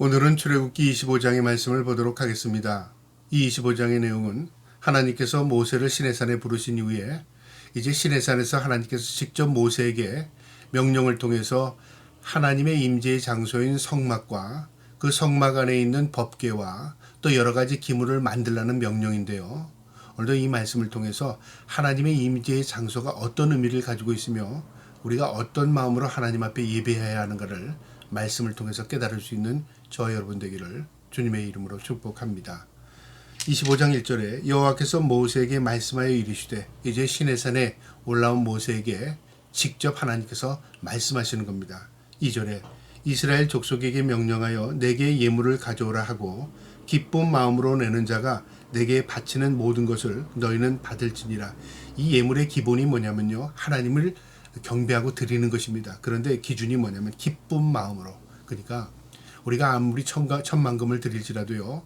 오늘은 출애굽기 25장의 말씀을 보도록 하겠습니다. 이 25장의 내용은 하나님께서 모세를 시내산에 부르신 이후에 이제 시내산에서 하나님께서 직접 모세에게 명령을 통해서 하나님의 임재의 장소인 성막과 그 성막 안에 있는 법궤와 또 여러 가지 기물을 만들라는 명령인데요. 오늘도 이 말씀을 통해서 하나님의 임재의 장소가 어떤 의미를 가지고 있으며 우리가 어떤 마음으로 하나님 앞에 예배해야 하는가를 말씀을 통해서 깨달을 수 있는 저와 여러분 되기를 주님의 이름으로 축복합니다. 25장 1절에 여호와께서 모세에게 말씀하여 이르시되, 이제 시내산에 올라온 모세에게 직접 하나님께서 말씀하시는 겁니다. 2절에 이스라엘 족속에게 명령하여 내게 예물을 가져오라 하고 기쁜 마음으로 내는 자가 내게 바치는 모든 것을 너희는 받을지니라. 이 예물의 기본이 뭐냐면요, 하나님을 경배하고 드리는 것입니다. 그런데 기준이 뭐냐면 기쁜 마음으로. 그러니까 우리가 아무리 천만금을 드릴지라도요,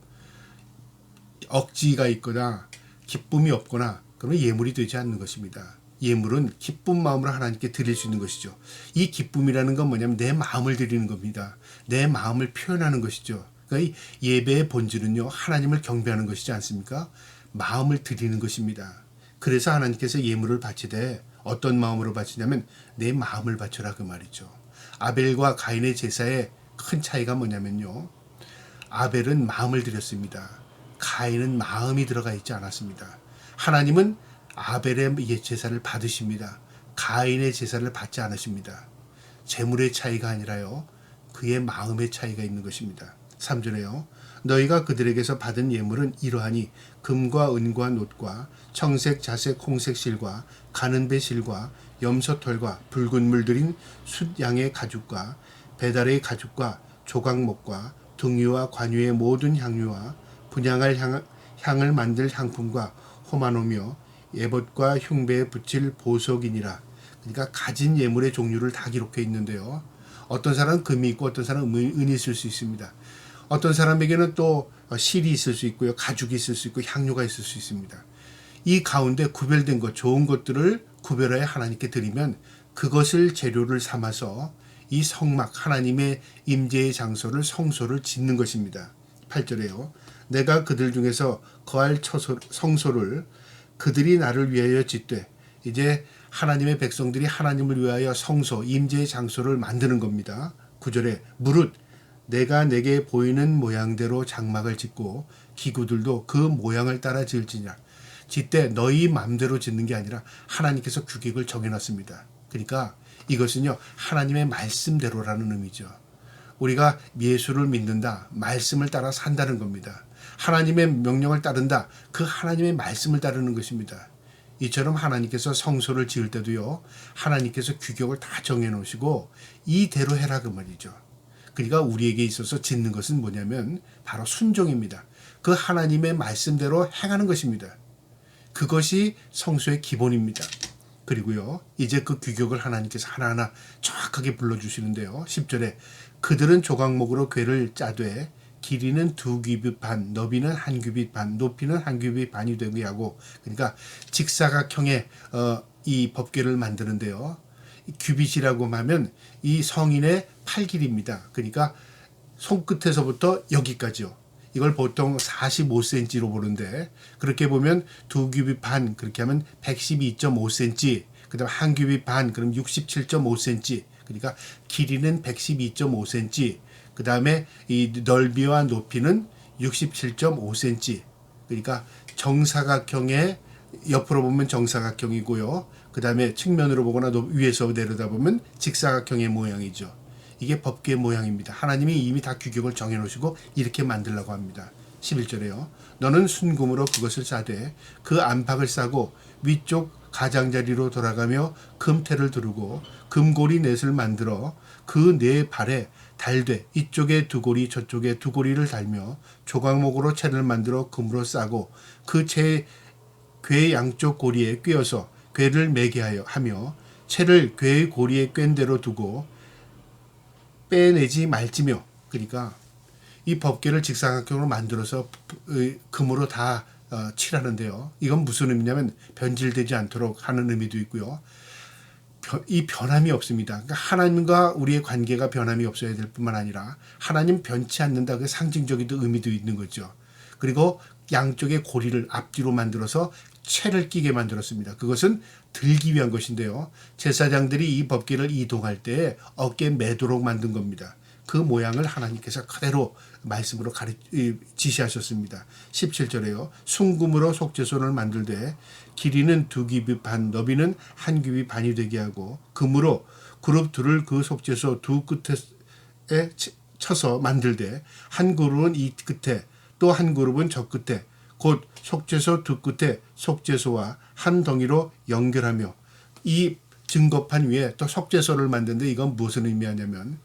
억지가 있거나 기쁨이 없거나 그러면 예물이 되지 않는 것입니다. 예물은 기쁜 마음으로 하나님께 드릴 수 있는 것이죠. 이 기쁨이라는 건 뭐냐면 내 마음을 드리는 겁니다. 내 마음을 표현하는 것이죠. 그러니까 이 예배의 본질은요, 하나님을 경배하는 것이지 않습니까? 마음을 드리는 것입니다. 그래서 하나님께서 예물을 바치되 어떤 마음으로 바치냐면 내 마음을 바쳐라, 그 말이죠. 아벨과 가인의 제사에 큰 차이가 뭐냐면요, 아벨은 마음을 드렸습니다. 가인은 마음이 들어가 있지 않았습니다. 하나님은 아벨의 제사를 받으십니다. 가인의 제사를 받지 않으십니다. 재물의 차이가 아니라요, 그의 마음의 차이가 있는 것입니다. 3절에요. 너희가 그들에게서 받은 예물은 이러하니 금과 은과 놋과 청색, 자색, 홍색 실과 가는배 실과 염소털과 붉은 물들인 숫양의 가죽과 배달의 가죽과 조각목과 등유와 관유의 모든 향유와 분향할 향을 만들 향품과 호마노며 예봇과 흉배에 붙일 보석이니라. 그러니까 가진 예물의 종류를 다 기록해 있는데요, 어떤 사람은 금이 있고 어떤 사람은 은이 있을 수 있습니다. 어떤 사람에게는 또 실이 있을 수 있고요, 가죽이 있을 수 있고 향료가 있을 수 있습니다. 이 가운데 구별된 것, 좋은 것들을 구별하여 하나님께 드리면 그것을 재료를 삼아서 이 성막, 하나님의 임재의 장소를, 성소를 짓는 것입니다. 8절에요. 내가 그들 중에서 거할 성소를 그들이 나를 위하여 짓되, 이제 하나님의 백성들이 하나님을 위하여 성소, 임재의 장소를 만드는 겁니다. 9절에 무릇 내가 내게 보이는 모양대로 장막을 짓고 기구들도 그 모양을 따라 지을지니라. 짓되 너희 마음대로 짓는 게 아니라 하나님께서 규격을 정해놨습니다. 그러니까 이것은요, 하나님의 말씀대로라는 의미죠. 우리가 예수를 믿는다, 말씀을 따라 산다는 겁니다. 하나님의 명령을 따른다, 그 하나님의 말씀을 따르는 것입니다. 이처럼 하나님께서 성소를 지을 때도요, 하나님께서 규격을 다 정해놓으시고 이대로 해라, 그 말이죠. 그러니까 우리에게 있어서 짓는 것은 뭐냐면 바로 순종입니다. 그 하나님의 말씀대로 행하는 것입니다. 그것이 성소의 기본입니다. 그리고요, 이제 그 규격을 하나님께서 하나하나 정확하게 불러주시는데요, 10절에 그들은 조각목으로 궤를 짜되 길이는 2규빗 반, 너비는 1규빗 반, 높이는 1규빗 반이 되게 하고, 그러니까 직사각형의 이 법궤를 만드는데요, 규빗이라고 하면 이 성인의 팔 길이입니다. 그러니까 손끝에서부터 여기까지요. 이걸 보통 45cm로 보는데, 그렇게 보면 2규빗 반, 그렇게 하면 112.5cm, 그 다음 1규빗 반, 그럼 67.5cm, 그러니까 길이는 112.5cm, 그 다음에 이 넓이와 높이는 67.5cm, 그러니까 정사각형의 옆으로 보면 정사각형이고요, 그 다음에 측면으로 보거나 위에서 내려다보면 직사각형의 모양이죠. 이게 법궤 모양입니다. 하나님이 이미 다 규격을 정해놓으시고 이렇게 만들라고 합니다. 11절에요. 너는 순금으로 그것을 싸되 그 안팎을 싸고 위쪽 가장자리로 돌아가며 금태를 두르고 금고리 넷을 만들어 그 네 발에 달되 이쪽에 두 고리 저쪽에 두 고리를 달며 조각목으로 채를 만들어 금으로 싸고 그 채 궤 양쪽 고리에 꿰어서 궤를 매게 하며 채를 궤의 고리에 꿰인 대로 두고 빼내지 말지며. 그러니까 이 법궤를 직사각형으로 만들어서 금으로 다 칠하는데요, 이건 무슨 의미냐면 변질되지 않도록 하는 의미도 있고요, 이 변함이 없습니다. 그러니까 하나님과 우리의 관계가 변함이 없어야 될 뿐만 아니라 하나님 변치 않는다. 그 상징적인 의미도 있는 거죠. 그리고 양쪽의 고리를 앞뒤로 만들어서 채를 끼게 만들었습니다. 그것은 들기 위한 것인데요. 제사장들이 이 법궤를 이동할 때 어깨에 매도록 만든 겁니다. 그 모양을 하나님께서 그대로 말씀으로 지시하셨습니다. 17절에요. 순금으로 속죄소를 만들되 길이는 2규빗 반, 너비는 1규빗 반이 되게 하고 금으로 그룹 둘을 그 속죄소 두 끝에 쳐서 만들되 한 그룹은 이 끝에 또 한 그룹은 저 끝에 곧 속죄소 두 끝에 속죄소와 한 덩이로 연결하며 이 증거판 위에 또 속죄소를 만드는데 이건 무슨 의미하냐면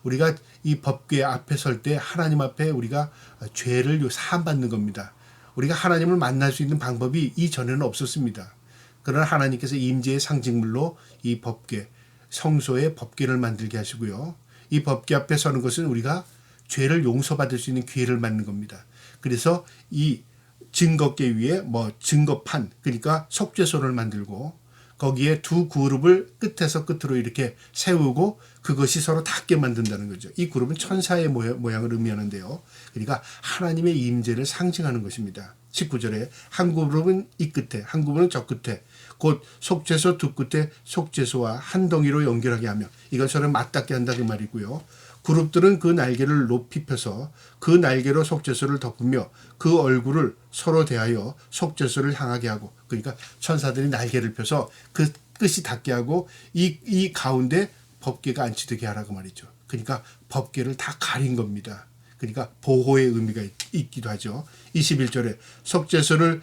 우리가 이 법궤 앞에 설 때 하나님 앞에 우리가 죄를 사함받는 겁니다. 우리가 하나님을 만날 수 있는 방법이 이전에는 없었습니다. 그러나 하나님께서 임재의 상징물로 이 법궤, 성소의 법궤를 만들게 하시고요. 이 법궤 앞에 서는 것은 우리가 죄를 용서받을 수 있는 기회를 받는 겁니다. 그래서 이 증거궤 위에 증거판, 그러니까 속죄소를 만들고 거기에 두 그룹을 끝에서 끝으로 이렇게 세우고 그것이 서로 닿게 만든다는 거죠. 이 그룹은 천사의 모양을 의미하는데요. 그러니까 하나님의 임재를 상징하는 것입니다. 19절에 한 그룹은 이 끝에, 한 그룹은 저 끝에, 곧 속죄소 두 끝에 속죄소와 한 덩이로 연결하게 하며 이건 서로 맞닿게 한다 그 말이고요. 그룹들은 그 날개를 높이 펴서 그 날개로 속죄소를 덮으며 그 얼굴을 서로 대하여 속죄소를 향하게 하고 그러니까 천사들이 날개를 펴서 그 끝이 닿게 하고 이 가운데 법궤가 안치되게 하라고 말이죠. 그러니까 법궤를 다 가린 겁니다. 그러니까 보호의 의미가 있기도 하죠. 21절에 속죄소를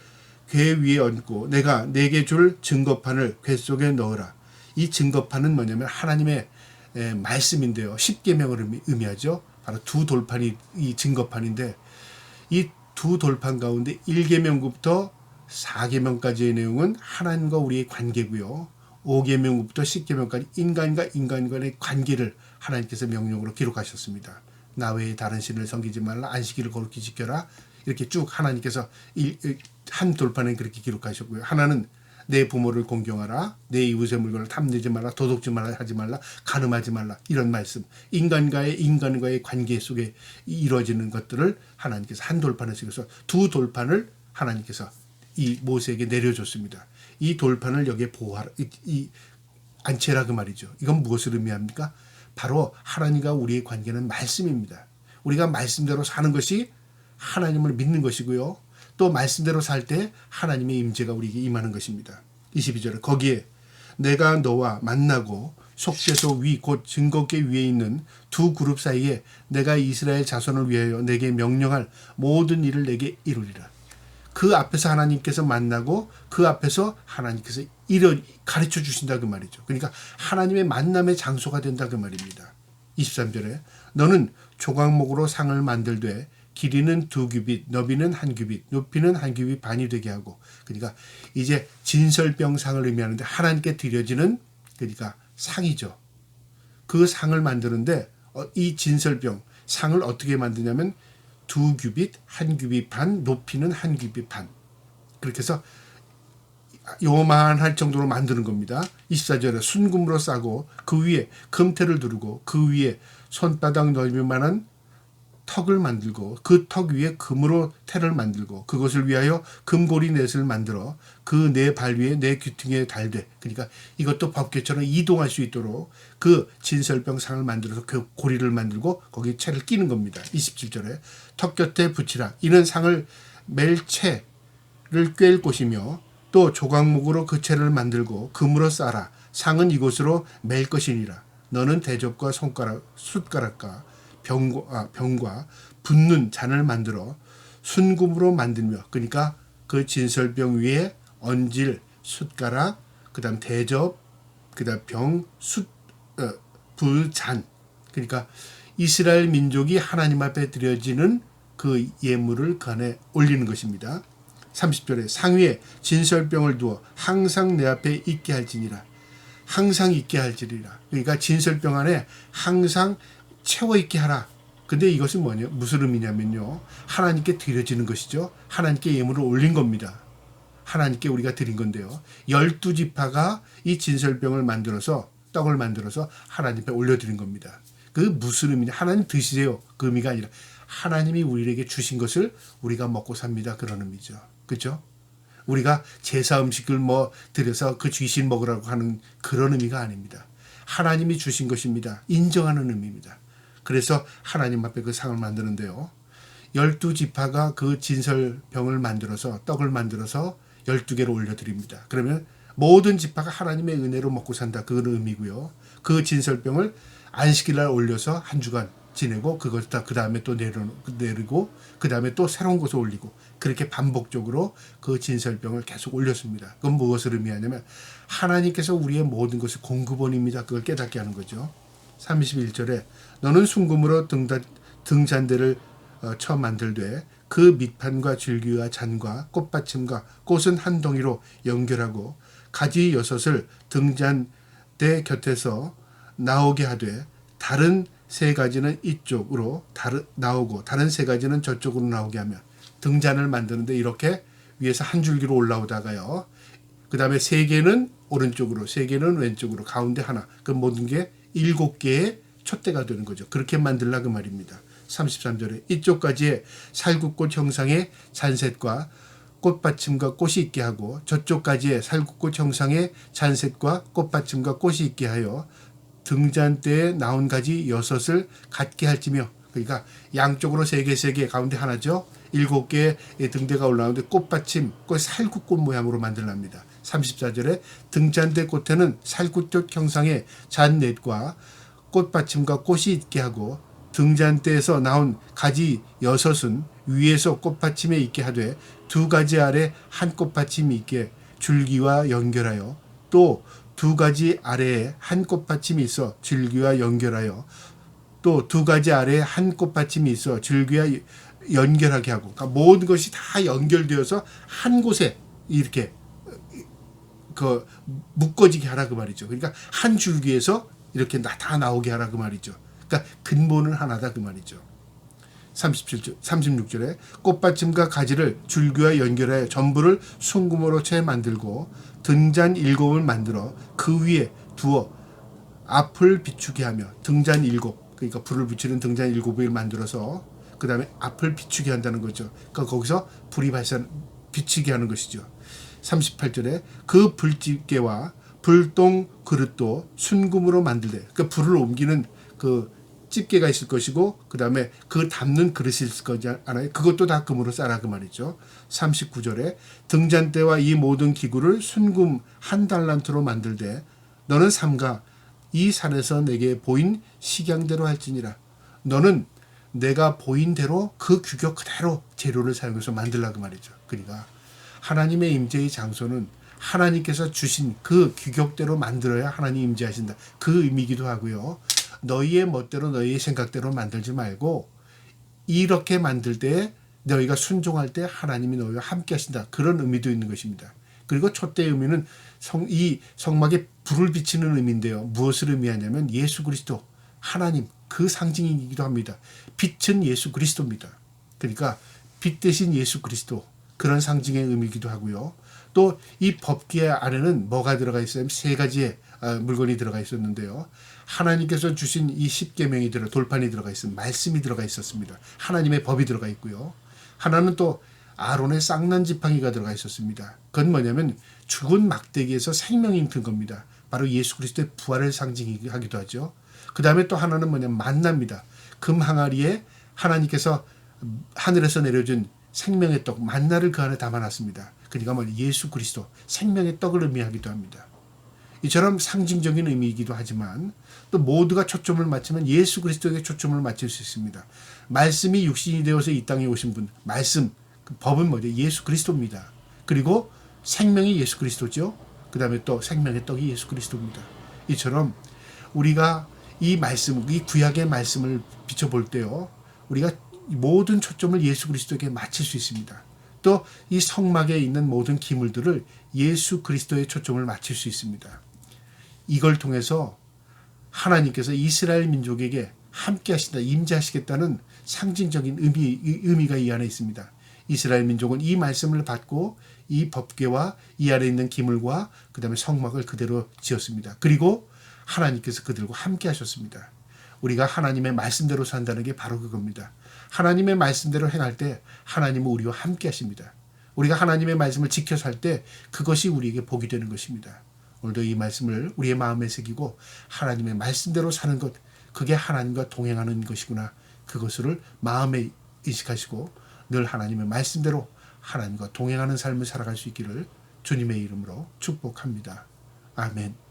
궤 위에 얹고 내가 내게 줄 증거판을 궤 속에 넣으라. 이 증거판은 뭐냐면 하나님의 말씀인데요. 10계명을 의미하죠. 바로 두 돌판이 이 증거판인데 이 두 돌판 가운데 1계명부터 4계명까지의 내용은 하나님과 우리의 관계고요. 5계명부터 10계명까지 인간과 인간 간의 관계를 하나님께서 명령으로 기록하셨습니다. 나 외에 다른 신을 섬기지 말라. 안식일을 거룩히 지켜라. 이렇게 쭉 하나님께서 한 돌판에 그렇게 기록하셨고요. 하나는 내 부모를 공경하라. 내 이웃의 물건을 탐내지 말라. 도둑질 말라 하지 말라. 간음하지 말라. 이런 말씀. 인간과의 관계 속에 이루어지는 것들을 하나님께서 한 돌판에 쓰셔서 두 돌판을 하나님께서 이 모세에게 내려줬습니다. 이 돌판을 여기에 보호하라. 안채라 그 말이죠. 이건 무엇을 의미합니까? 바로 하나님과 우리의 관계는 말씀입니다. 우리가 말씀대로 사는 것이 하나님을 믿는 것이고요. 또 말씀대로 살 때 하나님의 임재가 우리에게 임하는 것입니다. 22절에 거기에 내가 너와 만나고 속죄소 위 곧 증거궤 위에 있는 두 그룹 사이에 내가 이스라엘 자손을 위하여 내게 명령할 모든 일을 내게 이루리라. 그 앞에서 하나님께서 만나고 그 앞에서 하나님께서 가르쳐 주신다 그 말이죠. 그러니까 하나님의 만남의 장소가 된다 그 말입니다. 23절에 너는 조각목으로 상을 만들되 길이는 2규빗, 너비는 1규빗, 높이는 1규빗 반이 되게 하고 그러니까 이제 진설병상을 의미하는데 하나님께 드려지는 그러니까 상이죠. 그 상을 만드는데 이 진설병 상을 어떻게 만드냐면 2규빗, 1규빗 반, 높이는 1규빗 반. 그렇게 해서 요만할 정도로 만드는 겁니다. 24절에 순금으로 싸고 그 위에 금태를 두르고 그 위에 손바닥 넓이만한 턱을 만들고 그 턱 위에 금으로 태를 만들고 그것을 위하여 금고리 넷을 만들어 그 네 발 위에 네 귀퉁이에 달되 그러니까 이것도 법궤처럼 이동할 수 있도록 그 진설병상을 만들어서 그 고리를 만들고 거기에 채를 끼는 겁니다. 27절에 턱 곁에 붙이라. 이는 상을 멜 채를 꿰일 곳이며 또 조각목으로 그 채를 만들고 금으로 싸라. 상은 이곳으로 맬 것이니라. 너는 대접과 숟가락과 병과 붓는 잔을 만들어 순금으로 만들며 그러니까 그 진설병 위에 얹을 숟가락 그다음 대접 그다음 불잔 그러니까 이스라엘 민족이 하나님 앞에 드려지는 그 예물을 그 안에 올리는 것입니다. 30절에 상 위에 진설병을 두어 항상 내 앞에 있게 할지니라. 항상 있게 할지니라. 그러니까 진설병 안에 항상 채워 있게 하라. 근데 이것은 무슨 의미냐면요. 하나님께 드려지는 것이죠. 하나님께 예물을 올린 겁니다. 하나님께 우리가 드린 건데요. 12지파가 이 진설병을 만들어서 떡을 만들어서 하나님 앞에 올려드린 겁니다. 그 무슨 의미냐? 하나님 드시세요. 그 의미가 아니라 하나님이 우리에게 주신 것을 우리가 먹고 삽니다. 그런 의미죠. 그렇죠? 우리가 제사 음식을 드려서 그 귀신 먹으라고 하는 그런 의미가 아닙니다. 하나님이 주신 것입니다. 인정하는 의미입니다. 그래서 하나님 앞에 그 상을 만드는데요. 12지파가 그 진설병을 만들어서 떡을 만들어서 12개로 올려드립니다. 그러면 모든 지파가 하나님의 은혜로 먹고 산다. 그런 의미고요. 그 진설병을 안식일날 올려서 한 주간 지내고 그것을 다 그 다음에 또 내리고 그 다음에 또 새로운 곳에 올리고 그렇게 반복적으로 그 진설병을 계속 올렸습니다. 그건 무엇을 의미하냐면 하나님께서 우리의 모든 것을 공급원입니다. 그걸 깨닫게 하는 거죠. 31절에 너는 순금으로 등잔대를 쳐 만들되 그 밑판과 줄기와 잔과 꽃받침과 꽃은 한 덩이로 연결하고 가지 6을 등잔대 곁에서 나오게 하되 다른 3가지는 이쪽으로 나오고 다른 3가지는 저쪽으로 나오게 하며 등잔을 만드는데 이렇게 위에서 한 줄기로 올라오다가요. 그 다음에 3개는 오른쪽으로 3개는 왼쪽으로 가운데 하나 그 모든 게 7개의 촛대가 되는 거죠. 그렇게 만들라 그 말입니다. 33절에 이쪽까지의 살구꽃 형상의 잔셋과 꽃받침과 꽃이 있게 하고 저쪽까지의 살구꽃 형상의 잔셋과 꽃받침과 꽃이 있게 하여 등잔대에 나온 가지 6을 갖게 할지며 그러니까 양쪽으로 3개 가운데 하나죠. 7개의 등대가 올라오는데 꽃받침, 살구꽃 모양으로 만들랍니다. 34절에 등잔대 꽃에는 살구꽃 형상의 잔넷과 꽃받침과 꽃이 있게 하고 등잔대에서 나온 가지 6은 위에서 꽃받침에 있게 하되 2가지 아래 한 꽃받침이 있게 줄기와 연결하여 또 2가지 아래에 한 꽃받침이 있어 줄기와 연결하여 또 2가지 아래에 한 꽃받침이 있어 줄기와 연결하게 하고 그러니까 모든 것이 다 연결되어서 한 곳에 이렇게 묶어지게 하라 그 말이죠. 그러니까 한 줄기에서 이렇게 다 나오게 하라 그 말이죠. 그러니까 근본은 하나다 그 말이죠. 36절에 꽃받침과 가지를 줄기와 연결하여 전부를 순금으로 채 만들고 등잔 7을 만들어 그 위에 두어 앞을 비추게 하며 등잔 7 그러니까 불을 붙이는 등잔 7을 만들어서 그 다음에 앞을 비추게 한다는 거죠. 그러니까 거기서 불이 비추게 하는 것이죠. 38절에 그 불집게와 불똥 그릇도 순금으로 만들되 그러니까 불을 옮기는 그 집게가 있을 것이고 그 다음에 그 담는 그릇이 있을 거잖아요. 그것도 다 금으로 싸라 그 말이죠. 39절에 등잔대와 이 모든 기구를 순금 1달란트로 만들되 너는 삼가 이 산에서 내게 보인 식양대로 할지니라. 너는 내가 보인 대로 그 규격 그대로 재료를 사용해서 만들라 그 말이죠. 그러니까 하나님의 임재의 장소는 하나님께서 주신 그 규격대로 만들어야 하나님 임재하신다. 그 의미이기도 하고요. 너희의 멋대로 너희의 생각대로 만들지 말고 이렇게 만들 때 너희가 순종할 때 하나님이 너희와 함께 하신다. 그런 의미도 있는 것입니다. 그리고 촛대의 의미는 이 성막에 불을 비치는 의미인데요. 무엇을 의미하냐면 예수 그리스도 하나님 그 상징이기도 합니다. 빛은 예수 그리스도입니다. 그러니까 빛 대신 예수 그리스도 그런 상징의 의미이기도 하고요. 또 이 법궤 안에는 뭐가 들어가 있어요? 3가지의 물건이 들어가 있었는데요. 하나님께서 주신 이 10계명이 돌판이 들어가 있습니다. 말씀이 들어가 있었습니다. 하나님의 법이 들어가 있고요. 하나는 또 아론의 쌍난 지팡이가 들어가 있었습니다. 그건 뭐냐면 죽은 막대기에서 생명이 든 겁니다. 바로 예수 그리스도의 부활을 상징하기도 하죠. 그 다음에 또 하나는 뭐냐면 만나입니다. 금 항아리에 하나님께서 하늘에서 내려준 생명의 떡 만나를 그 안에 담아놨습니다. 그러니까 예수 그리스도 생명의 떡을 의미하기도 합니다. 이처럼 상징적인 의미이기도 하지만 또 모두가 초점을 맞추면 예수 그리스도에게 초점을 맞출 수 있습니다. 말씀이 육신이 되어서 이 땅에 오신 분, 말씀, 그 법은 뭐죠? 예수 그리스도입니다. 그리고 생명이 예수 그리스도죠. 그 다음에 또 생명의 떡이 예수 그리스도입니다. 이처럼 우리가 이 말씀, 이 구약의 말씀을 비춰볼 때요, 우리가 모든 초점을 예수 그리스도에게 맞출 수 있습니다. 또 이 성막에 있는 모든 기물들을 예수 그리스도의 초점을 맞출 수 있습니다. 이걸 통해서 하나님께서 이스라엘 민족에게 함께 하신다, 임재하시겠다는 상징적인 의미가 이 안에 있습니다. 이스라엘 민족은 이 말씀을 받고 이 법궤와 이 안에 있는 기물과 그 다음에 성막을 그대로 지었습니다. 그리고 하나님께서 그들과 함께 하셨습니다. 우리가 하나님의 말씀대로 산다는 게 바로 그겁니다. 하나님의 말씀대로 행할 때 하나님은 우리와 함께 하십니다. 우리가 하나님의 말씀을 지켜 살 때 그것이 우리에게 복이 되는 것입니다. 오늘도 이 말씀을 우리의 마음에 새기고 하나님의 말씀대로 사는 것, 그게 하나님과 동행하는 것이구나. 그것을 마음에 인식하시고 늘 하나님의 말씀대로 하나님과 동행하는 삶을 살아갈 수 있기를 주님의 이름으로 축복합니다. 아멘.